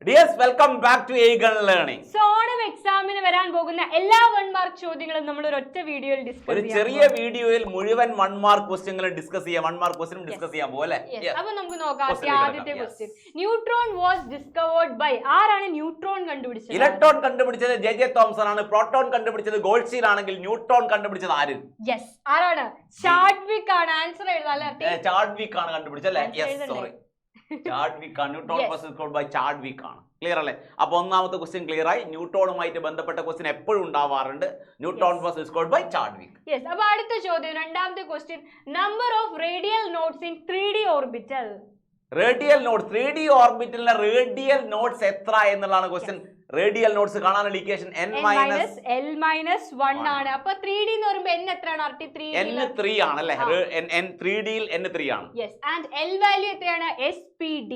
Dears, welcome back to Eagle Learning. So, Onam എക്സാമിന് വരാൻ പോകുന്ന എല്ലാ 1 മാർക്ക് ചോദ്യങ്ങളും നമ്മൾ ഒരൊറ്റ വീഡിയോയിൽ ഡിസ്കസ് ചെയ്യാം. ഒരു ചെറിയ വീഡിയോയിൽ മുഴുവൻ 1 മാർക്ക് ക്വസ്റ്റ്യനുകൾ ഡിസ്കസ് ചെയ്യാം. 1 മാർക്ക് ക്വസ്റ്റ്യൻ ഡിസ്കസ് ചെയ്യാൻ പോലെ. അപ്പോൾ നമുക്ക് നോക്കാം ആദ്യത്തെ question. Neutron was discovered by ആരാണ് ന്യൂട്രോൺ കണ്ടുപിടിച്ചത്? ഇലക്ട്രോൺ കണ്ടുപിടിച്ചത് ജെ തോംസൺ ആണ്. പ്രോട്ടോൺ കണ്ടുപിടിച്ചത് ഗോൾഡ്സ്റ്റീൻ ആണെങ്കിൽ ന്യൂട്രോൺ കണ്ടുപിടിച്ചത് ആര്? യെസ്, ആരാണ്? ചാഡ്വിക് ആണ്. ആൻസർ എഴുതാല്ലേ? ചാഡ്വിക് ആണ് കണ്ടുപിടിച്ചല്ലേ? Yes, sorry. ചാഡ്വിക് ആണ്. Neutron was discovered by Chadwick ആണ്. ക്ലിയർ അല്ലേ? അപ്പോൾ ഒന്നാമത്തെ ക്വസ്റ്റ്യൻ ക്ലിയർ ആയി. ന്യൂട്രോണുമായിട്ട് ബന്ധപ്പെട്ട ക്വസ്റ്റ്യൻ എപ്പോഴും ഉണ്ടാവാറുണ്ട്. Neutron was discovered by Chadwick. Yes. അപ്പോൾ അടുത്ത ചോദ്യം, രണ്ടാമത്തെ question. Number of radial nodes in 3D orbital. Radial node 3D ഓർബിറ്റലിലെ റേഡിയൽ നോഡ്സ് എത്ര എന്നുള്ളതാണ് ക്വസ്റ്റ്യൻ. റേഡിയൽ നോഡ്സ് കാണാനുള്ള ഇക്വേഷൻ n - l - 1 ആണ്. അപ്പോൾ 3D എന്ന് പറയുമ്പോൾ n എത്രയാണ്? RT 3 n 3 ആണ് അല്ലേ? n 3D യിൽ n 3 ആണ്. യെസ്. ആൻഡ് l വാല്യൂ എത്രയാണ്? SPD.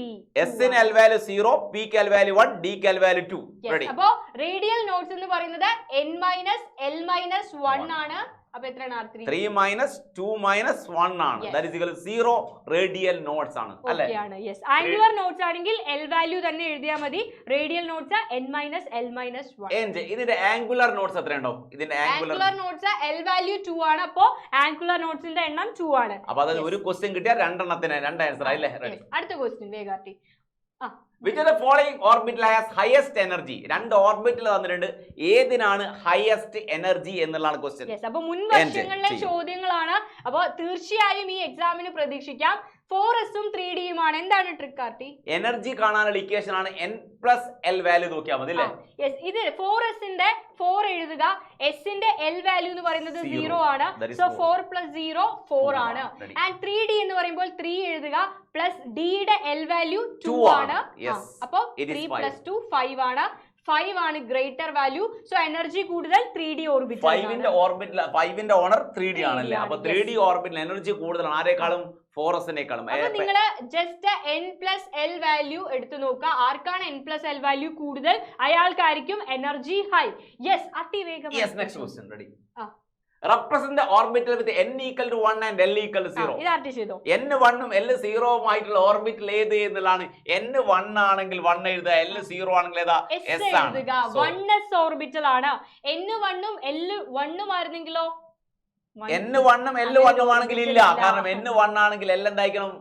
s ന് l വാല്യൂ 0, p ക്ക് l വാല്യൂ 1, d ക്ക് l വാല്യൂ 2. റെഡി. അപ്പോൾ റേഡിയൽ നോഡ്സ് എന്ന് പറയുന്നത് n - l - 1 ആണ്. അപ്പോൾ എത്രയാണ്? R3 3 - 2 - 1 ആണ്. That is equal to 0 radial nodes ആണ് അല്ലേ? ഓക്കേ. യെസ്. ആംഗുലർ നോഡ്സ് ആണെങ്കിൽ l വാല്യൂ തന്നെ എഴുതിയാൽ മതി. Radial nodes n - l - 1. ഇതിന്റെ ആംഗുലർ നോഡ്സ് എത്രയുണ്ടോ? ഇതിന്റെ ആംഗുലർ നോഡ്സ് l വാല്യൂ 2 ആണ്. അപ്പോൾ ആംഗുലർ നോഡ്സിന്റെ എണ്ണം 2 ആണ്. അപ്പോൾ അത് ഒരു ക്വസ്റ്റ്യൻ കിട്ടിയാൽ രണ്ടെണ്ണത്തിന് രണ്ട് ആൻസർ ആയില്ലേ? റെഡി. അടുത്ത ക്വസ്റ്റ്യൻ വേഗാട്ടി. Which of the following orbital has highest energy? രണ്ട് ഓർബിറ്റൽ തന്നിട്ടുണ്ട്. ഏതിനാണ് ഹയസ്റ്റ് എനർജി എന്നുള്ളതാണ് ക്വസ്റ്റ്യൻ. അപ്പോൾ മുൻ വർഷങ്ങളിലെ ചോദ്യങ്ങളാണ്. അപ്പോൾ തീർച്ചയായും ഈ എക്സാമിന് പ്രതീക്ഷിക്കാം. 4s ഉം 3D യുമാണ്. എന്താണ് ട്രിക്ക് ആർട്ടി? എനർജി കാണാനുള്ള ഇക്വേഷൻ ആണ് n + l വാല്യൂ നോക്കിയാൽ മതി അല്ലേ? യെസ്. ഇത് 4s ന്റെ 4 എഴുതുക. s ന്റെ l വാല്യൂ എന്ന് പറയുന്നത് 0 ആണ്. സോ 4 + 0 4 ആണ്. ആൻഡ് 3D എന്ന് പറയുമ്പോൾ 3 എഴുതുക. പ്ലസ് d യുടെ l വാല്യൂ 2 ആണ്. അപ്പോൾ 3 + 2 5 ആണ്. 5 ആണ് ഗ്രേറ്റർ വാല്യൂ. സോ എനർജി കൂടുതൽ 3D ഓർബിറ്റൽ. 5ന്റെ ഓർബിറ്റൽ 5ന്റെ ഓണർ 3D ആണല്ലേ? അപ്പോൾ 3D ഓർബിറ്റൽ എനർജി കൂടുതലാണ് ആരെക്കാളും? 4sനേക്കാളും. അപ്പോൾ നിങ്ങൾ ജസ്റ്റ് n + l വാല്യൂ എടുത്തു നോക്കുക. ആർക്കാണ് n + l വാല്യൂ കൂടുതൽ അയാൾക്കായിരിക്കും എനർജി ഹൈ. യെസ്, അട്ടി വേഗം. Yes, next question. Ready. Represent the orbital with n = 1 and l = 0. ഇത് ആർട്ടി ചെയ്തോ? n 1 ഉം l 0 ഉം ആയിട്ടുള്ള ഓർബിറ്റൽ ഏത് എന്നുള്ളതാണ്. n 1 ആണെങ്കിൽ 1 എഴുതുക. l 0 ആണെങ്കിൽ ഏതാ? s ആണ്. 1s ഓർബിറ്റൽ ആണ്. n 1 ഉം l 1 ഉം ആയിരുന്നെങ്കിലോ? n 1 ഉം l 1 ഉം ആണെങ്കിൽ ഇല്ല. കാരണം n 1 ആണെങ്കിൽ l എന്തായിരിക്കണം?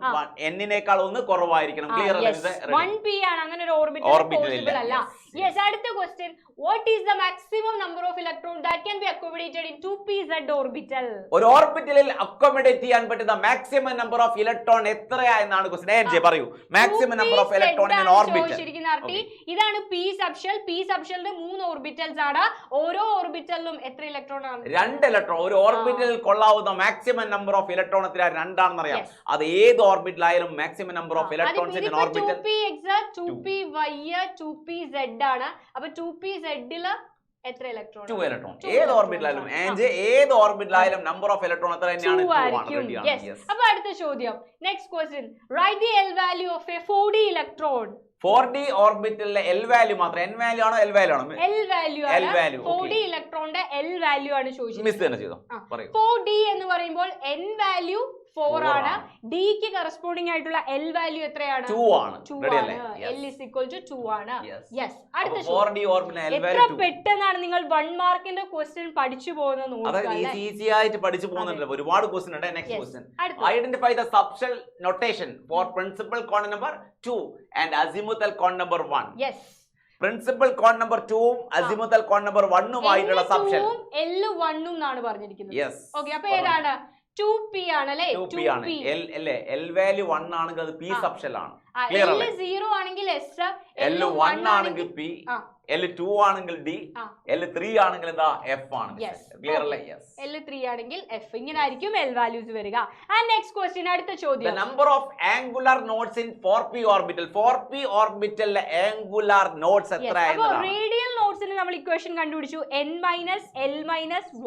n നേക്കാൾ ഒന്ന് കുറവായിരിക്കണം. ക്ലിയർ അല്ലേ? 1p ആണ്. അങ്ങനെ ഒരു ഓർബിറ്റൽ പോസിബിൾ അല്ല. യെസ്. അടുത്ത question. What is the maximum number of electron that can be accommodated in 2pz orbital? ഒരു ഓർബിറ്റലിൽ അക്കോമഡേറ്റ് ചെയ്യാൻ പറ്റുന്ന മാക്സിമം നമ്പർ ഓഫ് ഇലക്ട്രോൺ എത്രയാ എന്നാണ് ക്വസ്റ്റ്യൻ. പറയൂ. Maximum number of electron in orbital. ഇതാണ് p സബ്ഷെൽ. p സബ്ഷെലിന്റെ 3 ഓർബിറ്റൽസ് ആണ്. ഓരോ ഓർബിറ്റലിലും എത്ര ഇലക്ട്രോൺ ആണ്? 2 ഇലക്ട്രോൺ. ഒരു ഓർബിറ്റലിൽ കൊള്ളാവുന്ന മാക്സിമം നമ്പർ ഓഫ് ഇലക്ട്രോൺ എത്ര? 2 ആണെന്ന് അറിയാം. അത് ഏത് ഓർബിറ്റൽ ആയാലും maximum number of electrons in orbital 2px 2py 2pz ആണ്. അപ്പോൾ 2pz ൽ എത്ര ഇലക്ട്രോൺ? 2 ഇലക്ട്രോൺ. ഏത് ഓർബിറ്റലായാലും ഏത് ഓർബിറ്റലായാലും നമ്പർ ഓഫ് ഇലക്ട്രോൺ എത്ര തന്നെയാണ്? 2 ആണ്. അപ്പോൾ അടുത്ത ചോദ്യം. Next question. Right the l value of a 4D electron. 4D ഓർബിറ്റലിലെ l വാല്യൂ മാത്രം. n വാല്യൂ ആണോ l വാല്യൂ ആണോ? l വാല്യൂ ആണ്. 4D ഇലക്ട്രോണിന്റെ l വാല്യൂ ആണ് ചോദിച്ചത്. മിസ് തന്നെ ചെയ്തോ? പറയൂ. 4D എന്ന് പറയുമ്പോൾ n വാല്യൂ 4 ആണ്. d ക്ക് കറസ്പോണ്ടിങ് ആയിട്ടുള്ള l വാല്യൂ എത്രയാണ്? 2 ആണ്. റെഡി അല്ലേ? l = 2 ആണ്. യെസ്. അടുത്ത 4D ഓർബിറ്റൽ l വാല്യൂ 2. എത്ര പെട്ടെന്നാണ് നിങ്ങൾ 1 മാർക്കിന്റെ ക്വസ്റ്റ്യൻ പഠിച്ചു പോകുന്നത് നോക്കുക. അതായത് ഈസി ആയിട്ട് പഠിച്ചു പോകുന്നുണ്ട്. ഒരുപാട് ക്വസ്റ്റ്യൻ ഉണ്ട്. Next question. Identify the subshell notation for principal quantum number 2 and azimuthal quantum number 1. Yes. Principal quantum number 2 ഉം അസിമുത്തൽ കോൺ നമ്പർ 1 ഉം ആയിട്ടുള്ള സബ്ഷെൽ L1 ഉം എന്നാണ് പറഞ്ഞിരിക്കുന്നത്. യെസ്. ഓക്കേ. അപ്പോൾ ഏതാണ്? 2p ആണ് അല്ലേ? 2p ആണ്. l വാല്യൂ 1 ആണെങ്കിൽ അത് p സബ്ഷെൽ ആണ്. ക്ലിയർ അല്ലേ? l 0 ആണെങ്കിൽ s, l 1 ആണെങ്കിൽ p, l 2 ആണെങ്കിൽ d, l 3 ആണെങ്കിൽ എന്താ? f ആണ്. ക്ലിയർ അല്ലേ? യെസ്. l 3 ആണെങ്കിൽ f. ഇങ്ങനെ ആയിരിക്കും l വാല്യൂസ് വരിക. And next question. അടുത്ത ചോദ്യം. The number of angular nodes in 4p orbital. 4p ഓർബിറ്റലിലെ ആംഗുലാർ നോഡ്സ് എത്ര എന്നതാണ്? അപ്പോൾ റേഡിയൽ നോഡ്സിന് നമ്മൾ ഇക്വേഷൻ കണ്ടുപിടിച്ചു. n - l -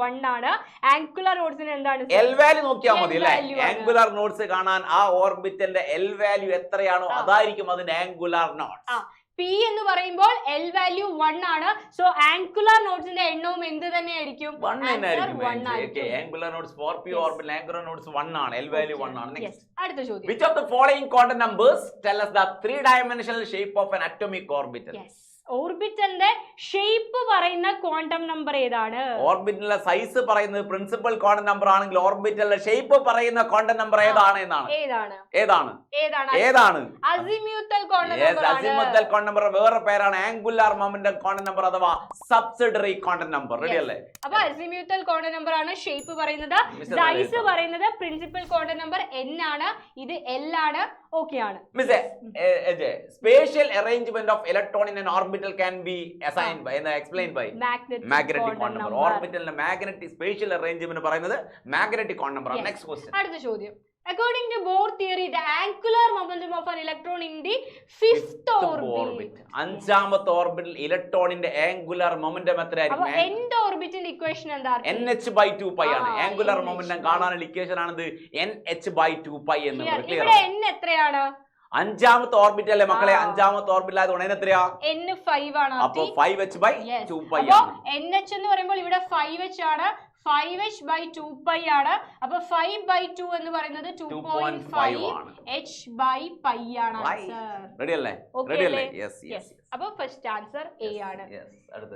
1 ആണ്. ആംഗുലർ നോഡ്സിന് എന്താണ്? l വാല്യൂ നോക്കിയാൽ മതി അല്ലേ? ആംഗുലാർ നോഡ്സ് കാണാൻ ആ ഓർബിറ്റലിന്റെ l വാല്യൂ എത്രയാണോ അതായിരിക്കും അതിന്റെ ആംഗുലാർ നോഡ്സ്. P എന്ന് പറയുമ്പോൾ L വാല്യൂ 1 ആണ്. സോ ആംഗുലർ നോഡ്സിന്റെ എണ്ണവും എന്ത് തന്നെയായിരിക്കും? 1 ആയിരിക്കും. Angular nodes 4p orbital angular nodes 1 ആണ്. L വാല്യൂ 1 ആണ്. Yes. അടുത്ത ചോദ്യം. Which of the following quantum numbers tell us the three-dimensional shape of an atomic orbital? Yes. ഓർബിറ്റലിന്റെ ഷേപ്പ് പറയുന്ന ക്വാണ്ടം നമ്പർ ഏതാണ്? ഓർബിറ്റലിന്റെ സൈസ് പറയുന്നത് പ്രിൻസിപ്പൽ ക്വാണ്ടം നമ്പർ ആണെങ്കിൽ ഓർബിറ്റലിന്റെ ഷേപ്പ് പറയുന്ന ക്വാണ്ടം നമ്പർ ഏതാണ് എന്നാണ്. ഏതാണ്? അസിമ്യൂത്തൽ ക്വാണ്ടം നമ്പർ ആണ്. അസിമ്യൂത്തൽ ക്വാണ്ടം നമ്പർ വേറെ പേരാണ് ആംഗുലാർ മൊമെന്റം ക്വാണ്ടം നമ്പർ അഥവാ സബ്സിഡറി ക്വാണ്ടം നമ്പർ. റെഡി അല്ലേ? അപ്പൊ അസിമ്യൂത്തൽ ക്വാണ്ടം നമ്പർ ആണ് ഷേപ്പ് പറയുന്നത്. സൈസ് പറയുന്നത് പ്രിൻസിപ്പൽ ക്വാണ്ടം നമ്പർ n ആണ്. ഇത് L ആണ്. ഓക്കേ ആണ്. Spatial arrangement of electron in an orbital can be assigned by explained by magnetic quantum number. Orbital magnetic spatial arrangement പറയുന്നത് magnetic quantum number. Next question. അടുത്ത ചോദ്യം. According to Bohr theory, the angular momentum of an electron in the fifth orbit. അഞ്ചാമത്തെ ഓർബിറ്റിൽ ഇലക്ട്രോണിന്റെ angular momentum എത്രയായിരിക്കും? അപ്പോൾ nth ഓർബിറ്റിന്റെ equation എന്താണ്? nh/2π ആണ്. Angular momentum കാണാനുള്ള ഇക്വേഷൻ ആണിത് nh/2π എന്നുള്ളത്. ക്ലിയർ ഇവിടെ n എത്രയാണ്? അഞ്ചാമത്തെ ഓർബിറ്റ് അല്ലേ മക്കളെ? അഞ്ചാമത്തെ ഓർബിറ്റ് ആയതുകൊണ്ട് എത്രയാ? n 5 ആണ്. അപ്പോൾ 5h/2π ആണ്. അപ്പോൾ nh എന്ന് പറയുമ്പോൾ ഇവിടെ 5h ആണ്. 5h/2π ആണ്. അപ്പോൾ 5/2 എന്ന് പറയുന്നത് 2.5 ആണ്. h/π ആണ് ആൻസർ. റെഡി അല്ലേ? റെഡി അല്ലേ? യെസ്. അപ്പോൾ ഫസ്റ്റ് ആൻസർ A ആണ്. അടുത്ത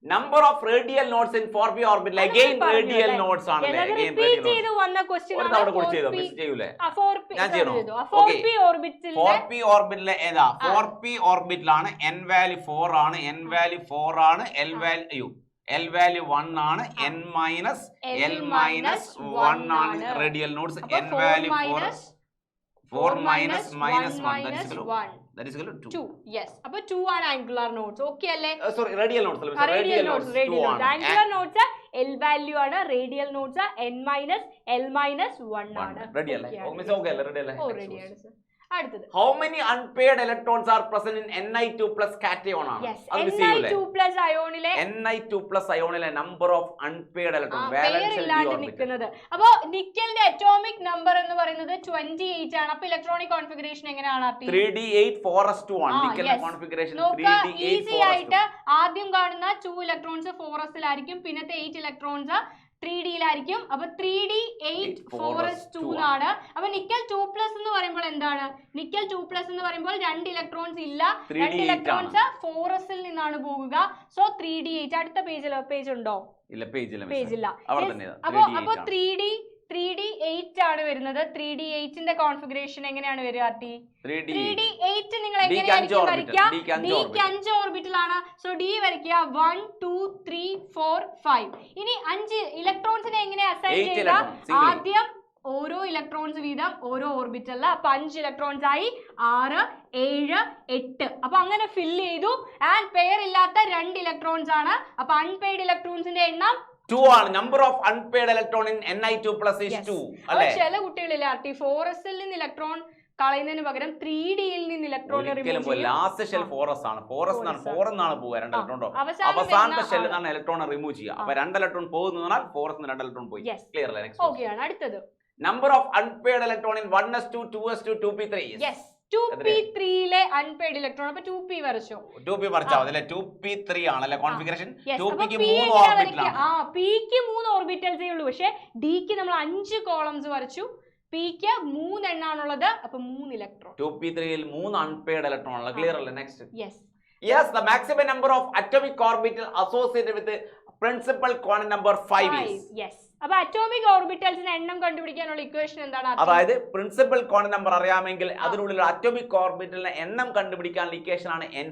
number of radial nodes in 4p orbital. Again radial nodes ആണ്. റിപ്പീറ്റ് ചെയ്തു വന്ന ക്വസ്റ്റ്യൻ ആണ്. അവിടെ കൂടി ചെയ്തോ? മിസ് ചെയ്യൂലേ? 4p ഞാൻ ചെയ്യണോ? 4p ഓർബിറ്റിൽ 4p ഓർബിറ്റിലെ ഏതാ? 4p ഓർബിറ്റിലാണ്. n വാല്യൂ 4 ആണ്. n വാല്യൂ 4 ആണ്. L വാല്യൂ 1 ആണ്. n മൈനസ് L മൈനസ് 1 ആണ് radial nodes. n value 4 minus -1 that is equal to 2. Yes. അപ്പോൾ 2 ആണ് ആംഗുലർ നോഡ്സ്. ഓക്കേ അല്ലേ? സോറി റേഡിയൽ നോഡ്സ് അല്ല. Radial nodes. Angular nodes L value ആണ്. Radial nodes n minus L minus 1 ആണ്. Ready അല്ലേ? Miss okay അല്ലേ? Ready അല്ലേ? Ready ആണ് സർ. അടുത്തത് how many unpaired electrons are present in Ni2 plus cation ആണ്? അത് Ni2 plus അയോണിലെ Ni2 plus അയോണിലെ number of unpaired electrons valence ഇല്ലാതെ നിൽക്കുന്നത്. അപ്പോൾ നിക്കലിന്റെ അറ്റോമിക് നമ്പർ എന്ന് പറയുന്നത് 28 ആണ്. അപ്പോൾ ഇലക്ട്രോണിക് കോൺഫിഗറേഷൻ എങ്ങനെയാണ്? 3d8 4s2 ആണ് നിക്കലിന്റെ കോൺഫിഗറേഷൻ. 3d8 ഈസി ആയിട്ട് ആദ്യം കാണുന്ന 2 ഇലക്ട്രോൺസ് 4s ലായിരിക്കും. പിന്നത്തെ 8 ഇലക്ട്രോൺസ് 3d യിലായിരിക്കും. അപ്പൊ 3d8 4s2 ആണ്. അപ്പൊ നിക്കൽ 2+ എന്ന് പറയുമ്പോൾ എന്താണ്? നിക്കൽ 2+ എന്ന് പറയുമ്പോൾ 2 ഇലക്ട്രോൺസ് ഇല്ല. 2 ഇലക്ട്രോൺസ് 4s ൽ നിന്നാണ് പോകുക. So 3d8. അടുത്ത പേജ് ഉണ്ടോ? ഇല്ല, പേജില്ല. അപ്പൊ 3d8 ആണ് വരുന്നത്. 3d8ന്റെ കോൺഫിഗറേഷൻ എങ്ങനെയാണ് വരിക? 3d8 നിങ്ങൾ എങ്ങനെയായിരിക്കും വരയ്ക്കുക? ഡിക്ക് 5 ഓർബിറ്റൽ ആണ്. സോ ഡി വരയ്ക്കുക 1 2 3 4 5. ഇനി 5 ഇലക്ട്രോൺസിനെ എങ്ങനെ അസൈൻ ചെയ്യുക? ആദ്യം ഓരോ ഇലക്ട്രോൺസ് വീതം ഓരോ ഓർബിറ്റലിൽ. അപ്പൊ 5 ഇലക്ട്രോൺസ് ആയി. 6 7 8. അപ്പൊ അങ്ങനെ ഫിൽ ചെയ്തു. ആൻഡ് പെയർ ഇല്ലാത്ത 2 ഇലക്ട്രോൺസ് ആണ്. അപ്പൊ അൺപെയ്ഡ് ഇലക്ട്രോൺസിന്റെ എണ്ണം 2 ആണ്. Number of unpaired electron in Ni2 plus is 2 അല്ലേ? ചില കുട്ടികളില്ല 4s ൽ നിന്ന് ഇലക്ട്രോൺ കളയുന്നതിന് പകരം 3d യിൽ നിന്ന് ഇലക്ട്രോൺ റിമൂവ് ചെയ്യും. ലാസ്റ്റ് ഷെൽ 4s ആണ്. 4 എന്നാണ് പോവുക. 2 ഇലക്ട്രോൺ അവസാനത്തെ ഷെല്ലിൽ നിന്നാണ് ഇലക്ട്രോൺ റിമൂവ് ചെയ്യുക. അപ്പൊ 2 ഇലക്ട്രോൺ പോകുന്നതിനാൽ 4s ന്ന് 2 ഇലക്ട്രോൺ പോയി. ക്ലിയർ അല്ലേ? ഓക്കേ ആണ്. അടുത്തത് number of unpaired electron in 1s2 2s2 2p3. Yes. 2p3 ലെ അൺപെയ്ഡ് ഇലക്ട്രോൺ. അപ്പൊ 2p വരച്ചോ? 2p വരച്ചാ മതി അല്ലേ? 2p3 ആണല്ലേ കോൺഫിഗറേഷൻ. 2p ക്ക് 3 ഓർബിറ്റലാണ്. p ക്ക് 3 ഓർബിറ്റൽസേ ഉള്ളൂ. പക്ഷേ d ക്ക് നമ്മൾ 5 കോളംസ് വരച്ചു. p ക്ക് 3 എണ്ണാണുള്ളത്. അപ്പൊ 3 ഇലക്ട്രോൺ. 2p3 ൽ 3 അൺപെയ്ഡ് ഇലക്ട്രോൺ ആണ്. ക്ലിയർ അല്ലേ? Next. Yes, the maximum number of atomic orbital associated with the principal quantum number 5 is. Yes. അപ്പോൾ അറ്റോമിക് ഓർബിറ്റൽസിന്റെ എണ്ണം കണ്ടുപിടിക്കാനുള്ള ഇക്വേഷൻ എന്താണ്? അതായത് പ്രിൻസിപ്പൽ ക്വാണ്ടം നമ്പർ അറിയാമെങ്കിൽ അതിനുള്ളിൽ അറ്റോമിക് ഓർബിറ്റലിന്റെ എണ്ണം കണ്ടുപിടിക്കാനുള്ള ഇക്വേഷൻ ആണ് n².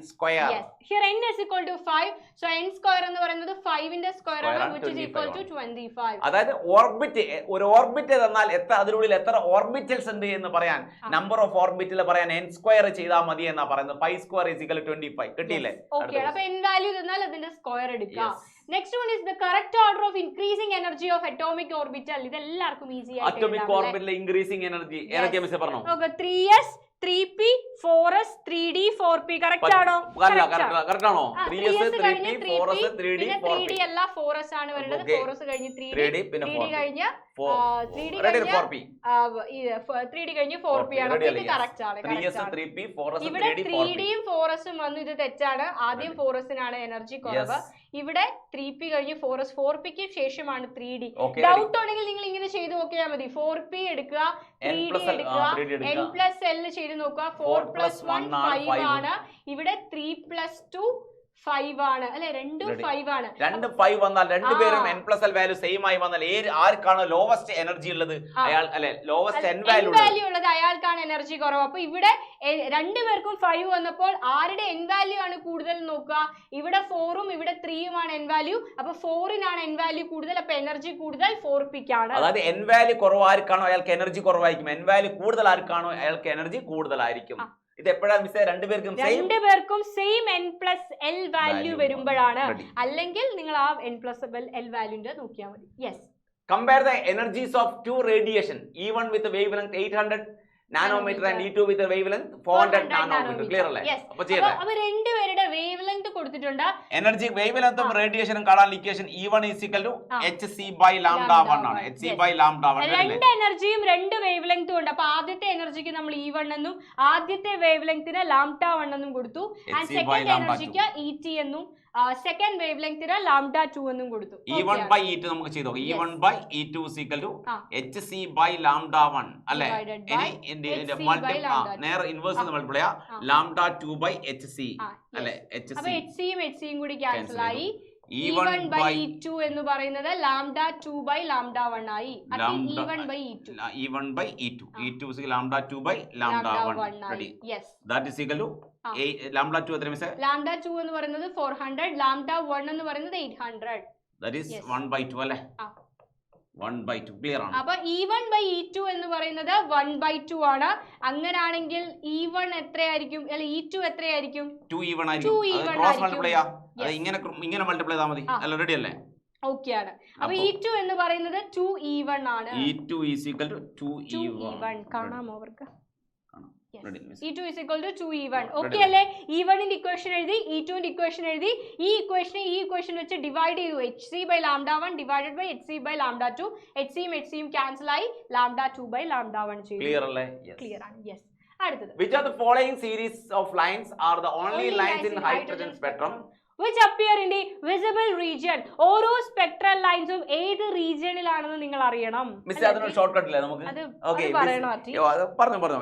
Here n is equal to 5. So n² എന്ന് പറയുന്നത് 5 ന്റെ സ്ക്വയർ ആണ്, which is equal to 25. അതായത് ഓർബിറ്റ്, ഒരു ഓർബിറ്റ് തന്നാൽ അതിനുള്ളിൽ എത്ര ഓർബിറ്റൽസ് ഉണ്ട് എന്ന് പറയാൻ, നമ്പർ ഓഫ് ഓർബിറ്റൽ പറയാൻ n² ചെയ്താൽ മതി എന്നാ പറയുന്നത്. 5² is equal to 25. കിട്ടിയില്ലേ? ഓക്കേ. അപ്പോൾ n വാല്യൂ തന്നാൽ അതിന്റെ സ്ക്വയർ എടുക്കുക. Next one is the correct order of increasing energy of atomic orbital. ഇതെല്ലാവർക്കും ഈസി ആയിട്ട് atomic orbital increasing energy ഏതൊക്കെ മിസ് പറഞ്ഞോ? Okay. 3s 3p 4s 3d 4p correct ആണോ? കറക്റ്റ് ആണോ? 3s 3p 4s 3d 4p. 3d അല്ല 4s ആണ് വരുന്നത്. 4s കഴിഞ്ഞ് 3d പിന്നെ 3d കഴിഞ്ഞ് 3D ready കഴിഞ്ഞ 4p 3D കഴിഞ്ഞ് 4p ആണ്. ഇത് കറക്റ്റ് ആണ്. 3s 3p 4s ഇവിടെ 3d 3D യും 4s ഉം വന്നു. ഇത് തെറ്റാണ്. ആദ്യം 4sനാണ് എനർജി കുറവ്. ഇവിടെ 3p കഴിഞ്ഞ് 4s 4pക്ക് ശേഷമാണ് 3d. ഡൗട്ട് ഉണ്ടെങ്കിൽ നിങ്ങൾ ഇങ്ങനെ ചെയ്ത് നോക്കിയാൽ മതി. 4p എടുക്കുക, 3d എടുക്കുക, n+l ചെയ്ത് നോക്കുക. 4+1 5 ആണ്. ഇവിടെ 3+2 5 ആണ് അല്ലെ? രണ്ടും 5 ആണ്. 5 വന്നാൽ രണ്ടുപേരും n+l വാല്യൂ സെയിം ആയി വന്നാൽ ആർക്കാണ് ലോവസ്റ്റ് എനർജി ഉള്ളത് അയാൾ അല്ലെ ലോവസ്റ്റ് n വാല്യൂ ഉള്ളത് അയാൾക്കാണ് എനർജി കുറവ്. അപ്പൊ ഇവിടെ രണ്ടുപേർക്കും 5 വന്നപ്പോൾ ആരുടെ n വാല്യൂ ആണ് കൂടുതൽ നോക്കുക. ഇവിടെ 4ഉം ഇവിടെ 3ഉം ആണ് n വാല്യൂ. അപ്പൊ 4നാണ് n വാല്യൂ കൂടുതൽ. അപ്പൊ എനർജി കൂടുതൽ 4pക്കാണ്. അതായത് n വാല്യൂ കുറവ് ആർക്കാണോ അയാൾക്ക് എനർജി കുറവായിരിക്കും. n വാല്യൂ കൂടുതൽ ആർക്കാണോ അയാൾക്ക് എനർജി കൂടുതലായിരിക്കും. ഇത് എപ്പോഴാണ് മിസ് രണ്ടുപേർക്കും സെയിം n+l വാല്യൂ വരുമ്പോഴാണ്. അല്ലെങ്കിൽ നിങ്ങൾ ആ n+l വാല്യൂന്റെ നോക്കിയാൽ മതി. Yes. Compare the energies of two radiation, E1 with a wavelength 800 nanometer and E2 with a wavelength 400 nanometer. Clear അല്ലേ? അപ്പോൾ ചെയ്യട്ടെ. അപ്പോൾ രണ്ടുപേരുടെ wavelength കൊടുത്തിട്ടുണ്ട്. എനർജി wavelength റേഡിയേഷനും കാണാൻ ഇക്വേഷൻ E1 hc/λ1 ആണ്. hc/λ1 രണ്ട് എനർജിയും രണ്ട് wavelength ഉണ്ട്. അപ്പോൾ ആദ്യത്തെ എനർജിക്ക് നമ്മൾ E1 എന്നും ആദ്യത്തെ wavelengthന് λ1 എന്നും കൊടുത്തു. ആൻഡ് സെക്കൻഡ് എനർജിക്ക് ET എന്നും സെക്കൻഡ് wavelengthന് λ2 എന്നും കൊടുത്തു. E1/E2 നമുക്ക് ചെയ്തു നോക്കാം. E1/E2 hc/λ1 അല്ലേ? ഇനി നേരെ ഇൻവേഴ്സ് മൾട്ടിപ്ലൈ λ2/hc അല്ലേ? അപ്പോൾ hcയും hcയും കൂടി ക്യാൻസൽ ആയി. E1/E2 എന്ന് പറയുന്നത് λ2/λ1 ആയി. അത് E1/E2 E2 is λ2/λ1 ready. Yes. That is equal to λ2 എത്ര മിസ്? λ2 എന്ന് പറയുന്നത് 400, λ1 എന്ന് പറയുന്നത് 800. That is 1/2 അല്ലേ? 1/2 ക്ലിയർ ആണ്. അപ്പോൾ E1/E2 എന്ന് പറയുന്നത് 1/2 ആണ്. അങ്ങനാണെങ്കിൽ E1 എത്രയായിരിക്കും അല്ല E2 എത്രയായിരിക്കും? 2E1 ആയിരിക്കും. ക്രോസ് മൾട്ടിപ്ലൈ ചെയ്യാം. അത് ഇങ്ങനെ മൾട്ടിപ്ലൈ ചെയ്താൽ മതി. അല്ല റെഡി അല്ലേ? ഓക്കേ ആണ്. അപ്പോൾ E2 എന്ന് പറയുന്നത് 2E1 ആണ്. E2 2E1 കാണാമോ അവർക്ക്? ready E2 2E1. ഓക്കേ അല്ലേ? E1 ന്റെ ഇക്വേഷൻ എഴുതി, E2 ന്റെ ഇക്വേഷൻ എഴുതി. ഈ ഇക്വേഷൻ വെച്ച് ഡിവൈഡ് ചെയ്തു. hc/λ1 divided by hc/λ2. hcയും hcയും ക്യാൻസൽ ആയി λ2/λ1 ചെയ്തു. ക്ലിയർ അല്ലേ? ക്ലിയർ ആണ്. യെസ്. അടുത്തത് which are the following series of lines are the only lines in hydrogen spectrum which appear in the visible region? ഓരോ സ്പെക്ട്രൽ ലൈൻസും ഏത് റീജിയനിലാണെന്ന് നിങ്ങൾ അറിയണം. മിസ് അതിനൊരു ഷോർട്ട് കട്ട് ഇല്ലേ നമുക്ക്? ഓക്കേ പറഞ്ഞു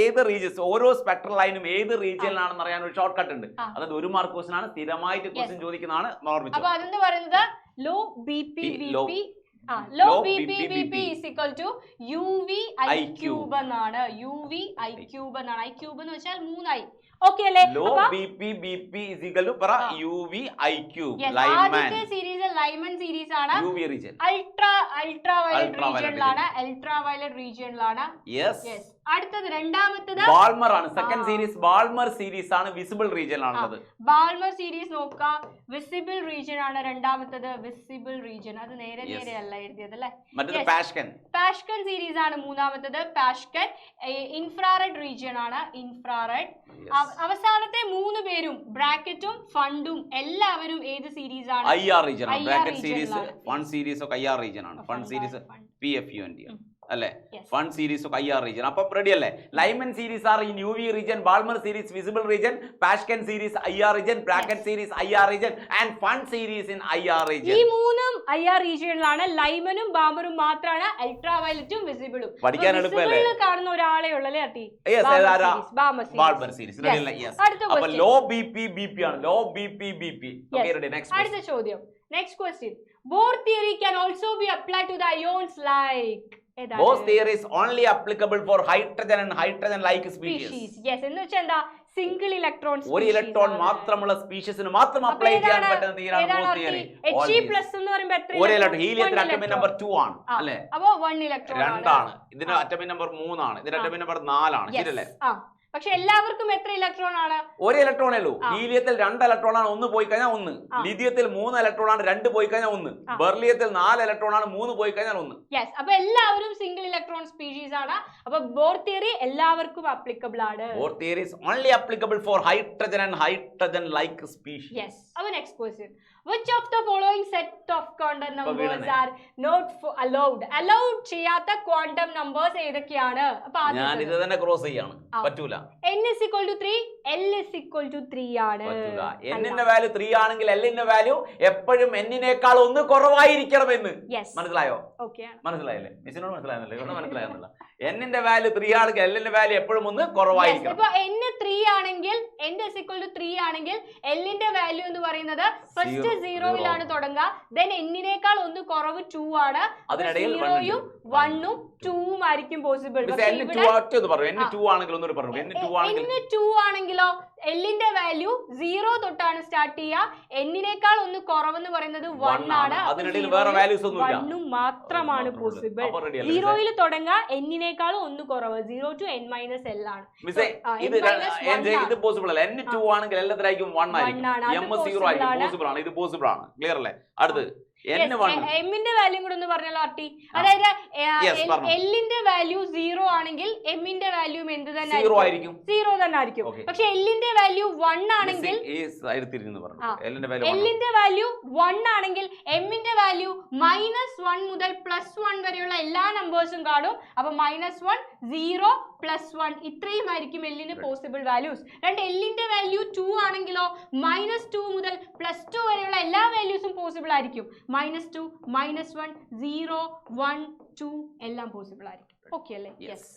ഏത് റീജിയൻസ് ഓരോ സ്പെക്ട്രൽ ലൈനും ഏത് റീജിയനിലാണെന്ന് അറിയാൻ ഒരു ഷോർട്ട് കട്ട് ഉണ്ട്. അതായത് 1 മാർക്ക് ക്വസ്റ്റ്യൻ ആണ്. സ്ഥിരമായിട്ട് ക്വസ്റ്റ്യൻ ചോദിക്കുന്നതാണ്. അപ്പോൾ അതെന്ന് പറയുന്നത് law ബിപിബിപി is equal to UVI cube എന്നാണ്. UVI cube എന്നാണ്. I cube എന്ന് വെച്ചാൽ 3i. ഓക്കേ അല്ലേ? Low BP is equal to UVI cube. ആദ്യത്തെ സീരീസ് ലൈമൻ സീരീസ് ആണ്. UV region. അൾട്രാവയലറ്റ് റീജിയനിലാണ്. യെസ്. അടുത്തത് രണ്ടാമത്തേത് ബാൾമർ ആണ്. സെക്കൻഡ് സീരീസ് ബാൾമർ സീരീസ് ആണ്. വിസിബിൾ റീജിയൻ ആണുള്ളത്. ബാൾമർ സീരീസ് നോക്കുക. വിസിബിൾ റീജിയൻ ആണ് രണ്ടാമത്തേത്. വിസിബിൾ റീജിയൻ അത് നേരെ അല്ല എഴുതിയത് അല്ലേ? മറ്റേത് പാഷ്കൻ സീരീസ് ആണ് മൂന്നാമത്തേത്. പാഷ്കൻ ഇൻഫ്രാറെഡ് റീജിയൻ ആണ്. ഇൻഫ്രാറെഡ്. അവസാനത്തെ 3 പേരും ബ്രാക്കറ്റും ഫണ്ടും എല്ലാവരും ഏത് സീരീസ് ആണ്? IR റീജിയൻ ആണ്. ബ്രാക്കറ്റ് സീരീസ് ഫണ്ട് സീരീസ് ഒക്കെ IR റീജിയൻ ആണ്. ഫണ്ട് സീരീസ് PFUND അല്ലേ? ഫണ്ട് സീരീസ് ഒക്കെ IR റീജിയൻ. അപ്പൊ റെഡി അല്ലേ? Lyman series are in UV region, Balmer series visible region, Paschen series IR region, Brackett series IR region and Pfund series in IR region. ഈ മൂന്നും IR റീജിയനിലാണ്. ലൈമനും ബാൾമറും മാത്രമാണ് അൾട്രാവയലറ്റും വിസിബിളും. പഠിക്കാൻ എളുപ്പമല്ലേ? കാണുന്ന ഒരാളെ ഉള്ളല്ലേ അട്ടി? ബാൾമർ സീരീസ് റെഡി അല്ലേ? യെസ്. അപ്പോൾ ലോ ബിപി ആണ്. Low BP. Okay ready. Next അടുത്ത ചോദ്യം. Next question. Bohr theory can also be applied to the ions like Bohr's theory is only applicable for hydrogen and hydrogen-like species. Yes, എന്ന് വെച്ചാൽ എന്താ? Single electron ഒരു electron മാത്രമുള്ള സ്പീഷീസിന് മാത്രം apply ചെയ്യാൻ പറ്റുന്ന തിയറിയാണ് ബോസ് തിയറി. He+ എന്ന് പറയുമ്പോൾ എത്ര? ഒരു ഇലക്ട്രോൺ. ഹീലിയത്തിന് അറ്റോമിക് നമ്പർ 2 ആണ് അല്ലേ? അപ്പോൾ 1 ഇലക്ട്രോൺ ആണ്. 2 ആണ്. ഇതിന്റെ അറ്റോമിക് നമ്പർ 3 ആണ്. ഇതിന്റെ അറ്റോമിക് നമ്പർ 4 ആണ്. ശരിയല്ലേ? പക്ഷെ എല്ലാവർക്കും എത്ര ഇലക്ട്രോൺ ആണ്? ഒരു ഇലക്ട്രോണേ ഉള്ളൂ. ഹീലിയത്തിൽ 2 ഇലക്ട്രോൺ ആണ്, 1 പോയി കഴിഞ്ഞാൽ 1. ലിഥിയത്തിൽ 3 ഇലക്ട്രോൺ ആണ്, 2 പോയി കഴിഞ്ഞാൽ 1. ബെർലിയത്തിൽ 4 ഇലക്ട്രോൺ ആണ്, 3 പോയി കഴിഞ്ഞാൽ 1. യെസ്, അപ്പൊ എല്ലാവരും സിംഗിൾ ഇലക്ട്രോൺ സ്പീഷീസ് ആണ്. അപ്പൊ ബോർ തിയറി എല്ലാവർക്കും അപ്ലിക്കബിൾ ആണ്. Bohr theory is only applicable for hydrogen and hydrogen like species. Yes. അപ്പൊ next question, which of the following set of quantum numbers are not allowed? allowed ചെയ്യാത്ത quantum numbers ഏതൊക്കെയാണ്? അപ്പൊ ഞാൻ ഇത് തന്നെ cross ചെയ്യാണ്, പറ്റൂല. n is equal to 3, l is equal to 3 ആണ്. പറ്റൂല. n ന്റെ വാല്യൂ 3 ആണെങ്കിൽ l ന്റെ വാല്യൂ എപ്പോഴും n നേക്കാൾ 1 കുറവായിരിക്കണമെന്ന്. മനസ്സിലായോ? മനസ്സിലായില്ലേ? മിസ്സിനോട് മനസ്സിലായെന്നല്ലേ? ഇവിടെ മനസ്സിലായെന്നല്ല. n ന്റെ വാല്യൂ 3 ആണെങ്കിൽ l ന്റെ വാല്യൂ എപ്പോഴും 1 കുറവായിരിക്കണം. ഇപ്പൊ n 3 ആണെങ്കിൽ n is equal to 3 ആണെങ്കിൽ l ന്റെ വാല്യൂ എന്ന് പറയുന്നത് ഫസ്റ്റ് 0 ലാണ് തുടങ്ങുക, then n നേക്കാൾ 1 കുറവ് 2 ആണ്. അതിനിടയിൽ 0 1 ഉം 2 ഉം ആയിരിക്കും പോസിബിൾ. n 2 ആണെങ്കിൽ ഒന്നുകൂടി പറഞ്ഞു. n 2 ആണെങ്കിലോ l ന്റെ വാല്യൂ 0 തൊട്ടാണ് സ്റ്റാർട്ട് ചെയ്യുക. n നേക്കാൾ 1 കുറവെന്ന് പറയുന്നത് 1 ആണ്. അതിനിടയിൽ വേറെ വാല്യൂസ് ഒന്നുമില്ല, 1 മാത്രമാണ് പോസിബിൾ. 0 ൽ തുടങ്ങുക, n നേക്കാൾ 1 കുറവ്, 0 to n minus l ആണ്. ഇത് പോസിബിൾ അല്ല. n 2 ആണെങ്കിൽ എല്ലാത്തിലായിരിക്കും 1 ആയിരിക്കും, m 0 ആയിരിക്കും. പോസിബിൾ ആണ്, ഇത് പോസിബിൾ ആണ്. ക്ലിയർ അല്ലേ? അടുത്ത് m ന്റെ വാല്യൂ കൂടെ ഒന്ന് പറഞ്ഞല്ലോ ആർട്ടി. അതായത് l ന്റെ വാല്യൂ 0 ആണെങ്കിൽ m ന്റെ വാല്യൂ എന്ത് തന്നെ ആയിരിക്കും? 0 തന്നെ ആയിരിക്കും. പക്ഷെ l ന്റെ വാല്യൂ 1 ആണെങ്കിൽ l ന്റെ വാല്യൂ 1 ആണെങ്കിൽ m ന്റെ വാല്യൂ -1 മുതൽ +1 വരെയുള്ള എല്ലാ നമ്പേഴ്സും കാണും. അപ്പൊ -1 0 +1 ഇത്രയും ആയിരിക്കും l ന്റെ പോസിബിൾ വാല്യൂസ്. രണ്ട് l ന്റെ വാല്യൂ 2 ആണെങ്കിലോ -2 മുതൽ +2 വരെയുള്ള എല്ലാ വാല്യൂസും പോസിബിൾ ആയിരിക്കും. -2 -1 0 1 2 എല്ലാം പോസിബിൾ ആയിരിക്കും. ഓക്കെ അല്ലേ? യെസ്.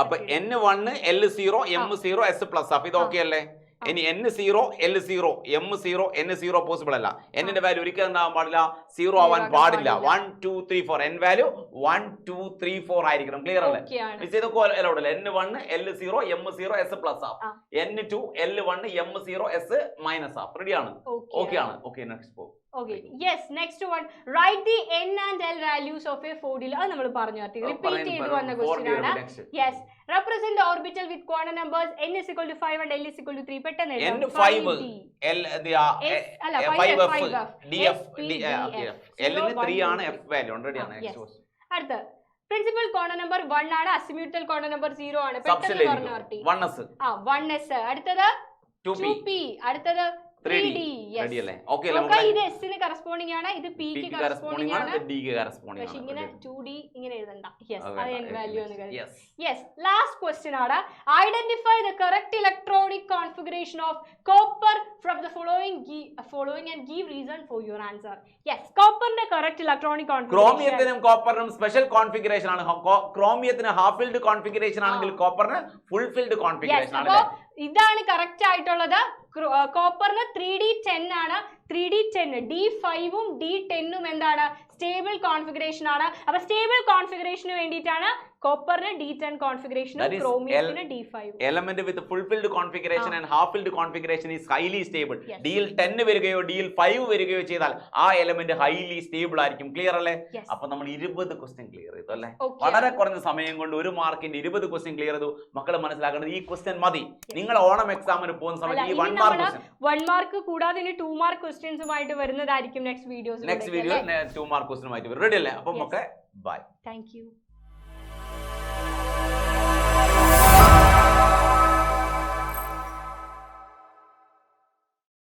അപ്പൊ n1 l0 m0 s plus. അപ്പൊ ഇത് ഓക്കെ അല്ലേ? ഇനി n0 l0 m0 n0 possible അല്ല. n ന്റെ വാല്യൂ ഒരിക്കലും എന്താവാൻ പാടില്ല, 0 ആവാൻ പാടില്ല. 1 2 3 4 n വാല്യൂ 1 2 3 4 ആയിരിക്കണം. ക്ലിയർ അല്ലേ? ഇതൊക്കെ അലൗഡ് അല്ലേ? n1 l0 m0 s plus ആവും, n2 l1 m0 s minus ആവും. റെഡി ആണ്? ഓക്കെ ആണ്? ഓക്കെ, നെക്സ്റ്റ് പോ. Okay, yes, next one, write the n and l values of a 4D. അത് നമ്മൾ പറഞ്ഞു, റിപ്പീറ്റ് ചെയ്തു വന്ന ക്വസ്റ്റ്യൻ ആണ്. Yes, represent the orbital with quantum numbers n is equal to 5 and l is equal to 3. പെട്ടെന്ന് എഴുതാം. n 5 l അല്ല 5f df l ന് 3 ആണ് f വാല്യൂ. ഓൾറെഡി ആണ്. അടുത്ത പ്രിൻസിപ്പൽ ക്വാണ്ടം നമ്പർ 1 ആണ്, അസിമ്യൂട്ടൽ ക്വാണ്ടം നമ്പർ 0 ആണ്. പെട്ടെന്ന് പറഞ്ഞു ആർട്ടി. 1s 1s. അടുത്തത് 2p. അടുത്തത് 3D. Yes. Okay, ഇത് s ന് കറസ്പോണ്ടിങ് ആണ്, ഇത് p ക്ക് കറസ്പോണ്ടിങ് ആണ്, d ക്ക് കറസ്പോണ്ടിങ് ആണ്. പക്ഷേ ഇങ്ങനെ 2D ഇങ്ങനെ എഴുതണ്ട. യെസ്, അത് n വാല്യൂ എന്ന് കരുതി. യെസ്, ലാസ്റ്റ് ക്വസ്റ്റ്യൻ ആണ്, identify the correct electronic configuration of copper from the following and give reason for your answer. Yes, കോപ്പറിന്റെ കറക്റ്റ് ഇലക്ട്രോണിക് കോൺഫിഗറേഷൻ. ക്രോമിയത്തിനും കോപ്പറിനും സ്പെഷ്യൽ കോൺഫിഗറേഷൻ ആണ്. ക്രോമിയത്തിന് ഹാഫ് ഫിൽഡ് കോൺഫിഗറേഷൻ ആണെങ്കിൽ കോപ്പറിന് ഫുൾ ഫിൽഡ് കോൺഫിഗറേഷൻ ആണ്. ഇതാണ് correct ആയിട്ടുള്ളത്. കോപ്പറിന് 3D10 ആണ്. 3D10 D5 ഉം D10 ഉം എന്താണ്? സ്റ്റേബിൾ കോൺഫിഗറേഷൻ ആണ്. അപ്പൊ സ്റ്റേബിൾ കോൺഫിഗറേഷന് വേണ്ടിയിട്ടാണ് കോപ്പറിന് D10 കോൺഫിഗറേഷൻ, ക്രോമിയത്തിന് D5. Element with fulfilled configuration and half filled configuration is highly stable. ഡിയിൽ 10 വരികയോ ഡിയിൽ 5 വരികയോ ചെയ്താൽ ആ എലമെന്റ് ഹൈലി സ്റ്റേബിൾ ആയിരിക്കും. ക്ലിയർ അല്ലേ? അപ്പൊ നമ്മൾ 20 ക്വസ്റ്റ്യൻ ക്ലിയർ ചെയ്തു അല്ലേ? വളരെ കുറഞ്ഞ സമയം കൊണ്ട് 1 മാർക്കിന്റെ 20 ക്വസ്റ്റ്യൻ ക്ലിയർ ചെയ്തു. മക്കൾ മനസ്സിലാക്കേണ്ടത് ഈ ക്വസ്റ്റ്യൻ മതി. നിങ്ങൾ ഓണം എക്സാമിന് പോകുന്ന സമയത്ത് ഈ 1 മാർക്ക് ക്വസ്റ്റ്യൻ, 1 മാർക്ക് കൂടാതെ 2 മാർക്ക് ക്വസ്റ്റ്യൻസുമായിട്ട് വരുന്നതായിരിക്കും നെക്സ്റ്റ് വീഡിയോ 2 മാർക്ക് ക്വസ്റ്റ്യനുമായിട്ട് വരും. റെഡി അല്ലേ? അപ്പം ഓക്കെ, ബൈ. Thank you.